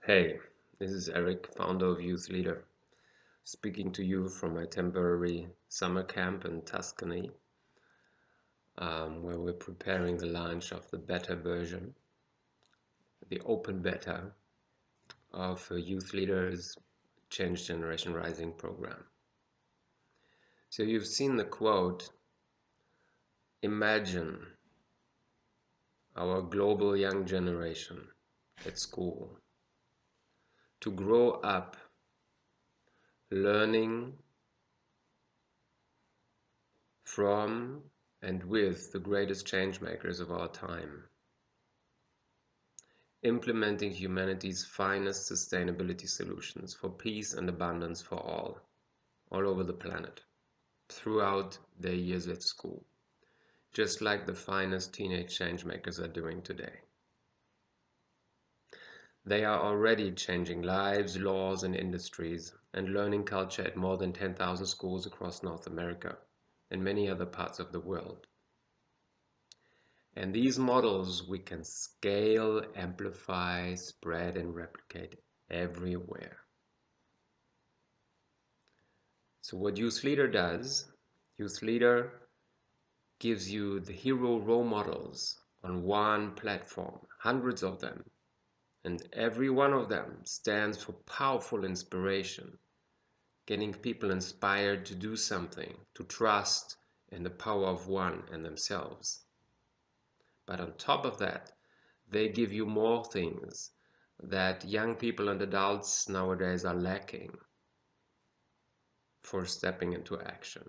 Hey, this is Eric, founder of Youth Leader, speaking to you from my temporary summer camp in Tuscany, where we're preparing the launch of the beta version, the open beta of Youth Leader's Change Generation Rising program. So you've seen the quote, imagine our global young generation at school to grow up learning from and with the greatest change makers of our time, implementing humanity's finest sustainability solutions for peace and abundance for all over the planet, throughout their years at school, just like the finest teenage change makers are doing today. They are already changing lives, laws, and industries, and learning culture at more than 10,000 schools across North America and many other parts of the world. And these models we can scale, amplify, spread, and replicate everywhere. So what Youth Leader does, Youth Leader gives you the hero role models on one platform, hundreds of them, and every one of them stands for powerful inspiration, getting people inspired to do something, to trust in the power of one and themselves. But on top of that, they give you more things that young people and adults nowadays are lacking for stepping into action.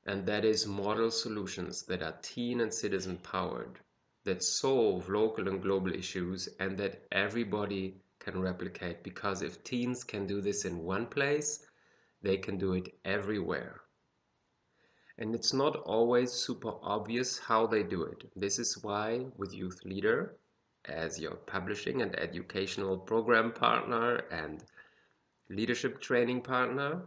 And that is model solutions that are teen and citizen powered, that solve local and global issues, and that everybody can replicate. Because if teens can do this in one place, they can do it everywhere. And it's not always super obvious how they do it. This is why with Youth Leader, as your publishing and educational program partner and leadership training partner,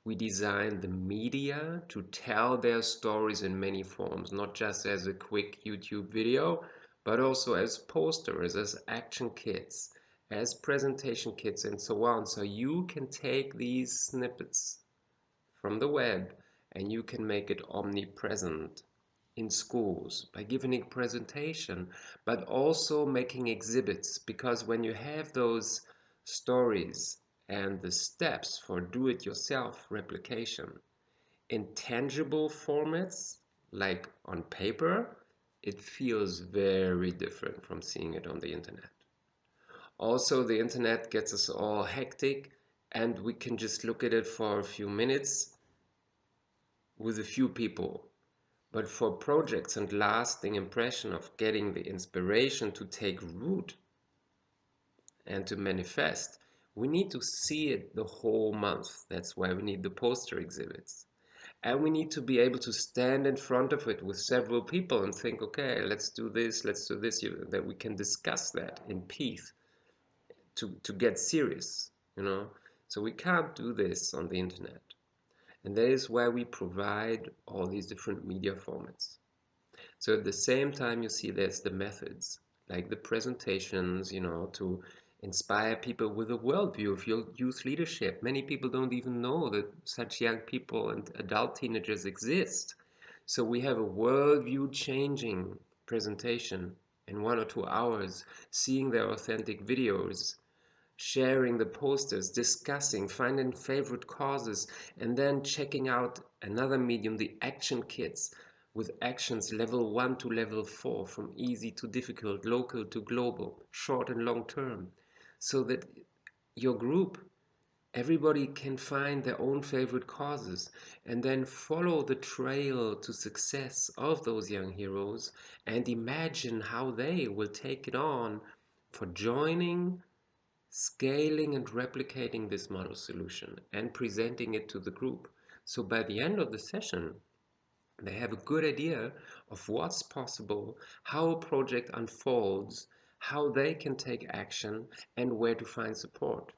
we design the media to tell their stories in many forms, not just as a quick YouTube video, but also as posters, as action kits, as presentation kits, and so on. So you can take these snippets from the web and you can make it omnipresent in schools by giving a presentation, but also making exhibits, because when you have those stories and the steps for do-it-yourself replication in tangible formats, like on paper, it feels very different from seeing it on the internet. Also, the internet gets us all hectic and we can just look at it for a few minutes with a few people. But for projects and lasting impression of getting the inspiration to take root and to manifest, we need to see it the whole month. That's why we need the poster exhibits. And we need to be able to stand in front of it with several people and think, okay, let's do this, that we can discuss that in peace to get serious, you know. So we can't do this on the internet. And that is why we provide all these different media formats. So at the same time, you see there's the methods, like the presentations, to inspire people with a worldview of your youth leadership. Many people don't even know that such young people and adult teenagers exist. So we have a worldview changing presentation in 1 or 2 hours, seeing their authentic videos, sharing the posters, discussing, finding favorite causes, and then checking out another medium, the action kits, with actions level 1 to level 4, from easy to difficult, local to global, short and long term, so that your group, everybody can find their own favorite causes and then follow the trail to success of those young heroes and imagine how they will take it on for joining, scaling and replicating this model solution and presenting it to the group. So by the end of the session, they have a good idea of what's possible, how a project unfolds, how they can take action, and where to find support.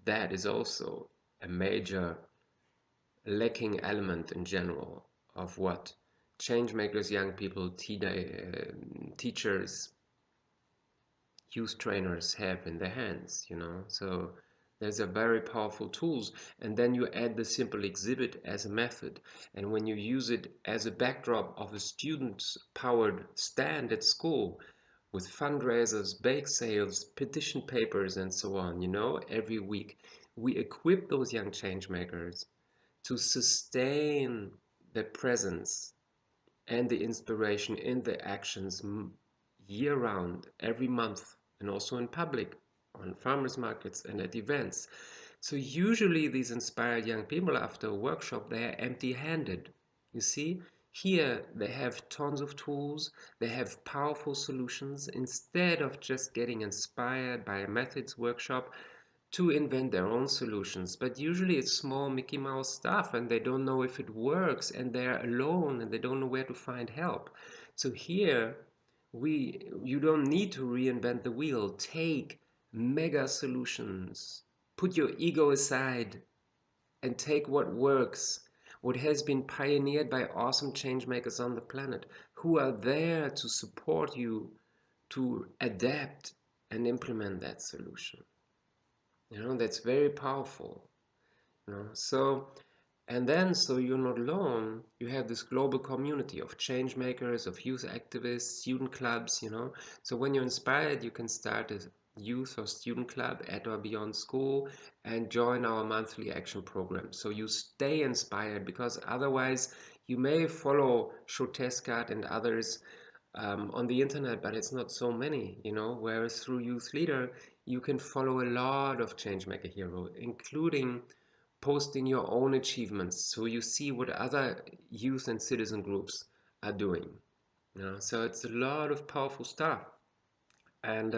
That is also a major lacking element in general of what change makers, young people, teachers, youth trainers have in their hands, you know. So there's a very powerful tools, and then you add the simple exhibit as a method, and when you use it as a backdrop of a student's powered stand at school with fundraisers, bake sales, petition papers, and so on, you know, every week we equip those young change makers to sustain the presence and the inspiration in the actions year round, every month, and also in public, on farmers markets and at events. So usually these inspired young people after a workshop, they are empty-handed. You see, here they have tons of tools, they have powerful solutions. Instead of just getting inspired by a methods workshop, to invent their own solutions. But usually it's small Mickey Mouse stuff and they don't know if it works and they're alone and they don't know where to find help. So here you don't need to reinvent the wheel. Take mega solutions. Put your ego aside and take what works, what has been pioneered by awesome change makers on the planet who are there to support you to adapt and implement that solution. You know, that's very powerful. You know, so and then so you're not alone. You have this global community of change makers, of youth activists, student clubs, you know. So when you're inspired, you can start a youth or student club at or beyond school and join our monthly action program. So you stay inspired because otherwise you may follow Shotescat and others on the internet, but it's not so many, you know, whereas through Youth Leader, you can follow a lot of Changemaker Hero, including posting your own achievements so you see what other youth and citizen groups are doing. You know? So it's a lot of powerful stuff. And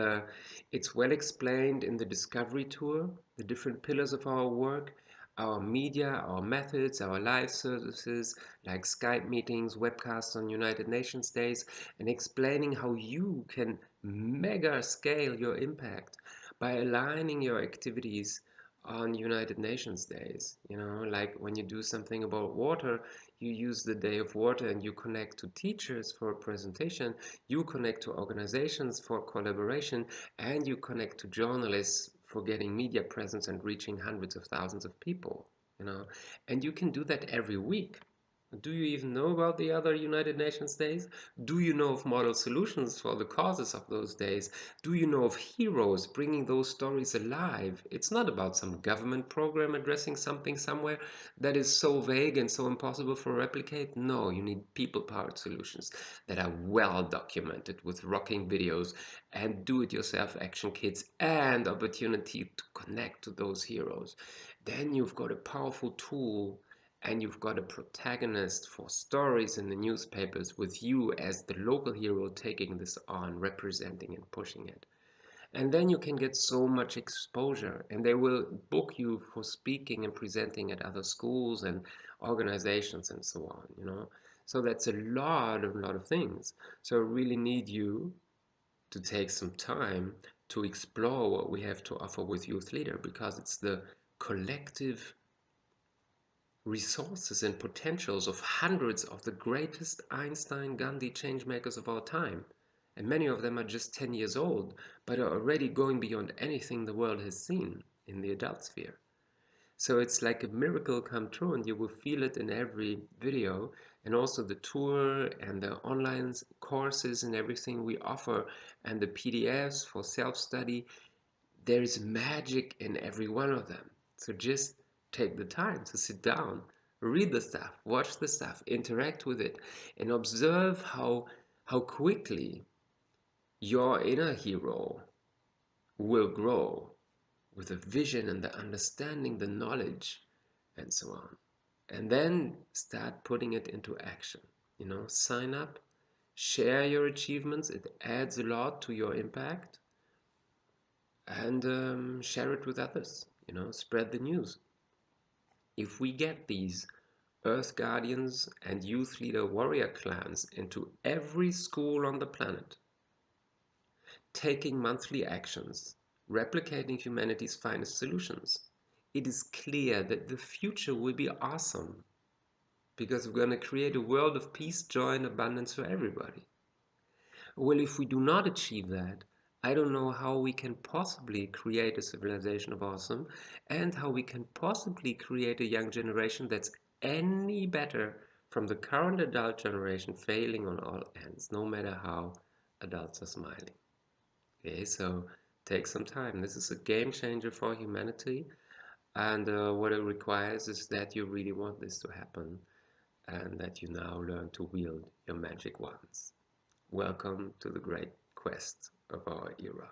it's well explained in the Discovery Tour, the different pillars of our work, our media, our methods, our live services like Skype meetings, webcasts on United Nations Days, and explaining how you can mega scale your impact by aligning your activities on United Nations Days. You know, like when you do something about water, you use the Day of Water and you connect to teachers for a presentation, you connect to organizations for collaboration, and you connect to journalists for getting media presence and reaching hundreds of thousands of people, you know. And you can do that every week. Do you even know about the other United Nations days? Do you know of model solutions for the causes of those days? Do you know of heroes bringing those stories alive? It's not about some government program addressing something somewhere that is so vague and so impossible to replicate. No, you need people-powered solutions that are well documented with rocking videos and do-it-yourself action kits and opportunity to connect to those heroes. Then you've got a powerful tool and you've got a protagonist for stories in the newspapers with you as the local hero taking this on, representing and pushing it. And then you can get so much exposure and they will book you for speaking and presenting at other schools and organizations and so on, you know. So that's a lot of things. So I really need you to take some time to explore what we have to offer with Youth Leader because it's the collective resources and potentials of hundreds of the greatest Einstein Gandhi changemakers of our time. And many of them are just 10 years old, but are already going beyond anything the world has seen in the adult sphere. So it's like a miracle come true, and you will feel it in every video, and also the tour and the online courses and everything we offer, and the PDFs for self-study. There is magic in every one of them. So just take the time to sit down, read the stuff, watch the stuff, interact with it, and observe how quickly your inner hero will grow with the vision and the understanding, the knowledge, and so on. And then start putting it into action. You know, sign up, share your achievements. It adds a lot to your impact. And share it with others. You know, spread the news. If we get these Earth Guardians and Youth Leader warrior clans into every school on the planet, taking monthly actions, replicating humanity's finest solutions, it is clear that the future will be awesome because we're going to create a world of peace, joy, and abundance for everybody. Well, if we do not achieve that, I don't know how we can possibly create a civilization of awesome and how we can possibly create a young generation that's any better from the current adult generation failing on all ends, no matter how adults are smiling. Okay, so take some time. This is a game changer for humanity, and what it requires is that you really want this to happen and that you now learn to wield your magic wands. Welcome to the great quest of our era.